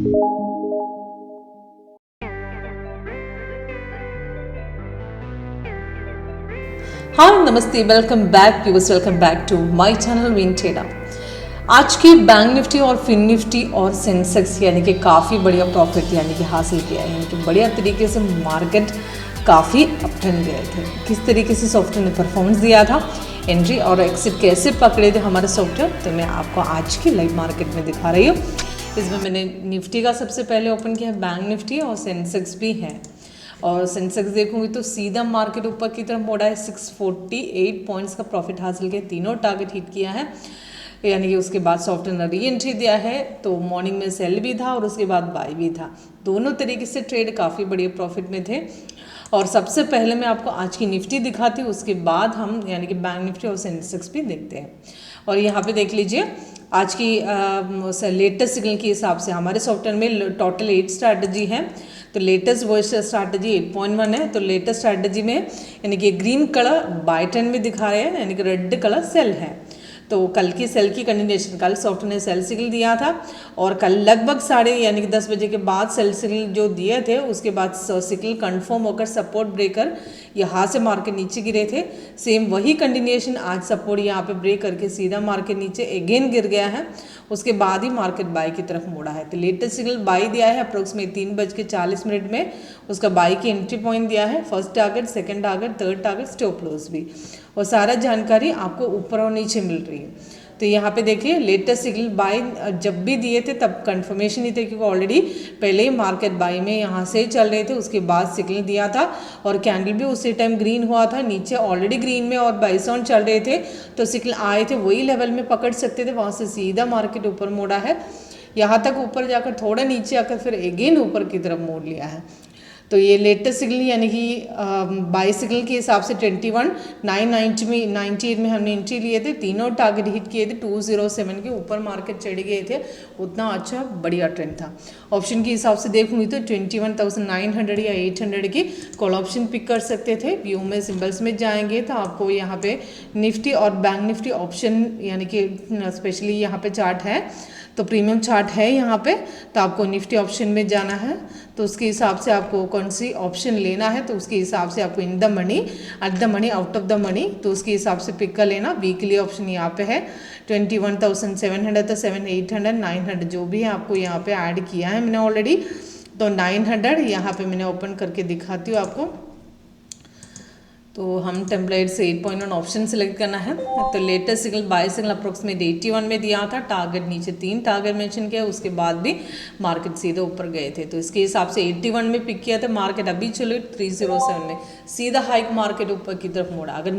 हाय नमस्ते, welcome back viewers, welcome back to my channel Win Trader. आज की bank Nifty और फिन निफ्टी और सेंसेक्स यानी कि काफ़ी बढ़िया प्रॉफिट यानी कि हासिल किया है, यानी कि बढ़िया तरीके से मार्केट काफ़ी अप ट्रेंड गए थे। किस तरीके से सॉफ्टवेयर ने परफॉर्मेंस दिया था, एंट्री और एक्सिट कैसे पकड़े थे हमारे सॉफ्टवेयर, तो मैं आपको आज की लाइव मार्केट में दिखा रही हूँ। इसमें मैंने निफ्टी का सबसे पहले ओपन किया है, बैंक निफ्टी और सेंसेक्स भी है। और सेंसेक्स देखूंगी तो सीधा मार्केट ऊपर की तरफ मोड़ा है, 648 पॉइंट्स का प्रॉफिट हासिल किया, तीनों टारगेट हिट किया है, यानी कि उसके बाद सॉफ्टवेयर ने री एंट्री दिया है। तो मॉर्निंग में सेल भी था और उसके बाद बाय भी था, दोनों तरीके से ट्रेड काफ़ी बढ़िया प्रॉफिट में थे। और सबसे पहले मैं आपको आज की निफ्टी दिखाती हूँ, उसके बाद हम यानी कि बैंक निफ्टी और सेंसेक्स भी देखते हैं। और यहाँ पे देख लीजिए आज की लेटेस्ट सिग्नल के हिसाब से हमारे सॉफ्टवेयर में टोटल 8 स्ट्रैटेजी है। तो लेटेस्ट वो स्ट्रैटेजी 8.1 है। तो लेटेस्ट स्ट्रैटेजी में यानी कि ग्रीन कलर बाय ट्रेंड में दिखा रहे हैं, यानी कि रेड कलर सेल है। तो कल की सेल की कंटिन्यूएशन, कल सॉफ्टवेयर ने सेल सिग्नल दिया था और कल लगभग 10:30 बजे के बाद सेल सिग्नल जो दिए थे, उसके बाद सिग्नल कंफर्म होकर सपोर्ट ब्रेकर यहाँ से मार्केट नीचे गिरे थे। सेम वही कंटिन्यूएशन आज सपोर्ट यहाँ पे ब्रेक करके सीधा मार्केट नीचे अगेन गिर गया है, उसके बाद ही मार्केट बाई की तरफ मुड़ा है। तो लेटेस्ट सिग्नल बाई दिया है अप्रोक्सीमेट 3:40 में, उसका बाई की एंट्री पॉइंट दिया है, first target, second target, third target, stop loss भी, और सारा जानकारी आपको ऊपर और नीचे मिल रही है। तो यहाँ पे देखिए लेटेस्ट सिग्नल बाई जब भी दिए थे तब कंफर्मेशन ही थे, क्योंकि ऑलरेडी पहले ही मार्केट बाई में यहाँ से ही चल रहे थे, उसके बाद सिग्नल दिया था और कैंडल भी उसी टाइम ग्रीन हुआ था, नीचे ऑलरेडी ग्रीन में और बाइस ऑन चल रहे थे। तो सिग्नल आए थे वही लेवल में पकड़ सकते थे, वहाँ से सीधा मार्केट ऊपर मोड़ा है, यहाँ तक ऊपर जाकर थोड़ा नीचे आकर फिर अगेन ऊपर की तरफ मोड़ लिया है। तो ये लेटेस्ट सिग्नल यानी कि बाई सिग्नल के हिसाब से 21,998 में हमने एंट्री लिए थे, तीनों टारगेट हिट किए थे, 207 के ऊपर मार्केट चढ़ गए थे, उतना अच्छा बढ़िया ट्रेंड था। ऑप्शन के हिसाब से देखूंगी तो 21,900 या 800 की कॉल ऑप्शन पिक कर सकते थे। व्यू में सिंबल्स में जाएंगे तो आपको यहाँ पे निफ्टी और बैंक निफ्टी ऑप्शन यानी कि स्पेशली यहाँ पे चार्ट है, तो प्रीमियम चार्ट है यहाँ पे, तो आपको निफ्टी ऑप्शन में जाना है, तो उसके हिसाब से आपको कौन सी ऑप्शन लेना है, तो उसके हिसाब से आपको in the money, at the money, out of the money, तो उसके हिसाब से पिक कर लेना। वीकली ऑप्शन यहाँ पे है 21,700 तो 700, 800, 900 जो भी है आपको यहाँ पे ऐड किया है मैंने ऑलरेडी। तो 900 यहाँ पे मैंने ओपन करके दिखाती हूँ आपको। तो हम टेम्पलेट से 8.1 ऑप्शन सेलेक्ट करना है। तो latest signal buy signal approximate 81 में दिया था, टारगेट नीचे 3 टारगेट मेंशन किया, उसके बाद भी मार्केट सीधे ऊपर गए थे, तो इसके हिसाब से 81 में पिक किया था। मार्केट अभी चले 307 में, सीधा हाइक मार्केट ऊपर की तरफ मोड़ा। अगर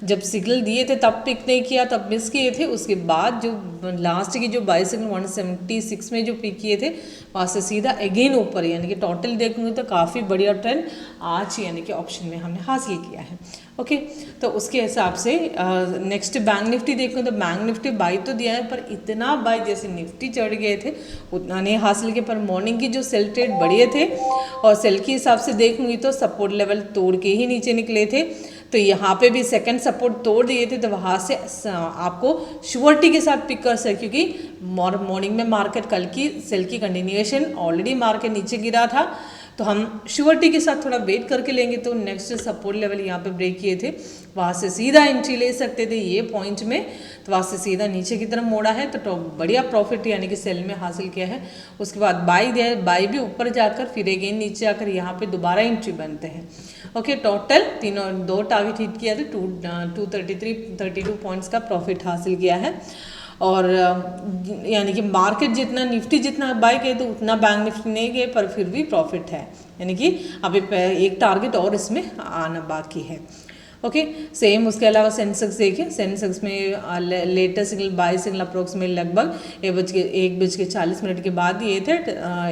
जब सिग्नल दिए थे तब पिक नहीं किया, तब मिस किए थे, उसके बाद जो लास्ट की जो बाय सिग्नल 176 में जो पिक किए थे, वहाँ से सीधा अगेन ऊपर, यानी कि टोटल देखूंगे तो काफ़ी बढ़िया ट्रेंड आज यानी कि ऑप्शन में हमने हासिल किया है। ओके, तो उसके हिसाब से नेक्स्ट बैंक निफ्टी देखूं तो बैंक निफ्टी बाई तो दिया है, पर इतना बाई जैसे निफ्टी चढ़ गए थे उतना नहीं हासिल किया। पर मॉर्निंग की जो सेल ट्रेड बढ़िया थे और सेल के हिसाब से देखूंगी तो सपोर्ट लेवल तोड़ के ही नीचे निकले थे। तो यहाँ पे भी सेकंड सपोर्ट तोड़ दिए थे, तो वहाँ से आपको श्योरिटी के साथ पिक कर सकते, क्योंकि मॉर्निंग में मार्केट कल की सेल की कंटिन्यूएशन ऑलरेडी मार्केट नीचे गिरा था, तो हम श्योरिटी के साथ थोड़ा वेट करके लेंगे। तो नेक्स्ट सपोर्ट लेवल यहाँ पे ब्रेक किए थे, वहाँ से सीधा एंट्री ले सकते थे ये पॉइंट में, तो वहाँ से सीधा नीचे की तरफ मोड़ा है, तो बढ़िया प्रॉफिट यानी कि सेल में हासिल किया है। उसके बाद बाई दिया है, बाई भी ऊपर जाकर फिर अगेन नीचे आकर यहाँ पे दोबारा एंट्री बनते हैं। ओके, टोटल दो टारगेट हिट किया था, 232 पॉइंट्स का प्रॉफिट हासिल किया है। और यानी कि मार्केट जितना निफ्टी जितना बाय गए तो उतना बैंक निफ्टी नहीं गए, पर फिर भी प्रॉफिट है, यानी कि अभी एक टारगेट और इसमें आना बाकी है। ओके, सेम उसके अलावा सेंसेक्स देखिए, सेंसेक्स में latest signal buy signal approximate लगभग 1:40 के बाद दिए थे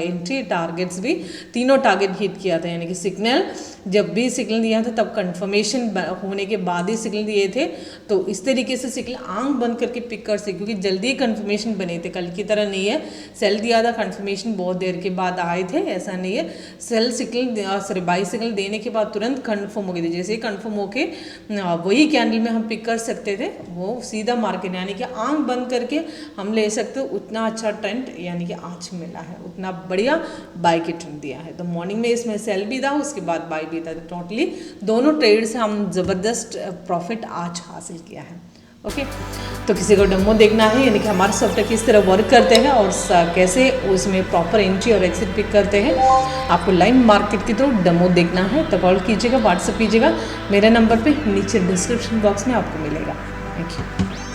एंट्री, टारगेट्स भी तीनों टारगेट हिट किया था, यानी कि सिग्नल जब भी सिग्नल दिया था तब कंफर्मेशन होने के बाद ही सिग्नल दिए थे। तो इस तरीके से सिग्नल आंख बंद करके पिक कर सकते, क्योंकि जल्दी कंफर्मेशन बने थे, कल की तरह नहीं है सेल दिया था कंफर्मेशन बहुत देर के बाद आए थे, ऐसा नहीं है। Sell signal sorry buy signal देने के बाद तुरंत कंफर्म हो गए थे, जैसे ही कंफर्म होके वही कैंडल में हम पिक कर सकते थे, वो सीधा मार्केट यानी कि आंख बंद करके हम ले सकते हो। उतना अच्छा ट्रेंड यानी कि आज मिला है, उतना बढ़िया बाय की ट्रेंड दिया है। तो मॉर्निंग में इसमें सेल भी था, उसके बाद बाय भी था। तो टोटली दोनों ट्रेड से हम ज़बरदस्त प्रॉफिट आज हासिल किया है। ओके, तो किसी को डेमो देखना है यानी कि हमारे सॉफ्टवेयर किस तरह वर्क करते हैं और कैसे उसमें प्रॉपर एंट्री और एक्सिट पिक करते हैं, आपको लाइव मार्केट की तरफ डेमो देखना है तो कॉल कीजिएगा, व्हाट्सएप कीजिएगा। मेरे नंबर पे नीचे डिस्क्रिप्शन बॉक्स में आपको मिलेगा। Thank you.